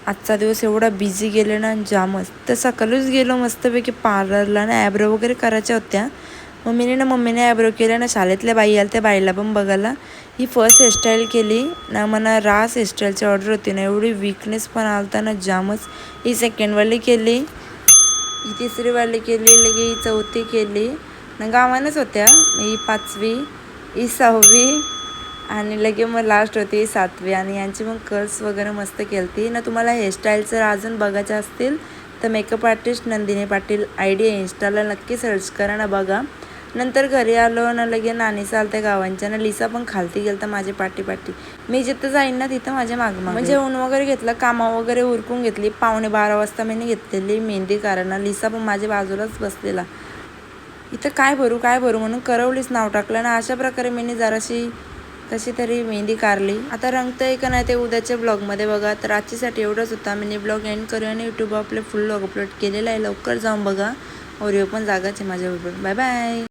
आजचा दिवस एवढा बिझी गेले ना जामच. तर सकाळीच गेलो मस्तपैकी पार्लरला ना, ॲब्रो वगैरे करायच्या होत्या. मम्मीने ॲब्रो केल्या ना, शाळेतल्या बाई आल्या त्या बाईला पण बघायला. ही फर्स्ट हेअरस्टाईल केली ना, मला रास हेअरस्टाईलची ऑर्डर होती ना, एवढी वीकनेस पण आलता ना जामच. ही सेकंडवाली केली, ही तिसरीवाली केली, लगे ही चौथी केली ना, गावानच होत्या. ही 5वी, ही 6वी आणि लगे मग लास्ट होती 7वी. आणि यांची मग कर्ल्स वगैरे मस्त केलती ना. तुम्हाला हेअरस्टाईलचं अजून बघायचं असतील तर makeup artist Nandini Patil ID आहे इंस्टाला, नक्की सर्च करा ना, बघा. नंतर घरी आलो ना, लगे नानी चालते गावांच्या ना. लिसा पण खालती गेलं तर माझी पाठी मी जिथं जाईन ना तिथं माझ्या मागं म्हणजे जेवण वगैरे घेतलं, कामा वगैरे उरकून घेतली. 11:15 वाजता मी घेतलेली मेहंदी कारण लिसा पण माझ्या बाजूलाच बसलेला. इथं काय भरू म्हणून करवलीच नाव टाकलं ना. अशा प्रकारे मी जराशी कशी तरी मेहंदी कारली. आता रंगतंय का नाही ते उद्याच्या ब्लॉगमध्ये बघा. तर आजच्यासाठी एवढंच होता. मी ब्लॉग एंड करूया आणि यूट्यूब आपले फुल ब्लॉग अपलोड केलेला आहे, लवकर जाऊन बघा. ओरिओ पण जागाच आहे माझ्याबरोबर. Bye bye.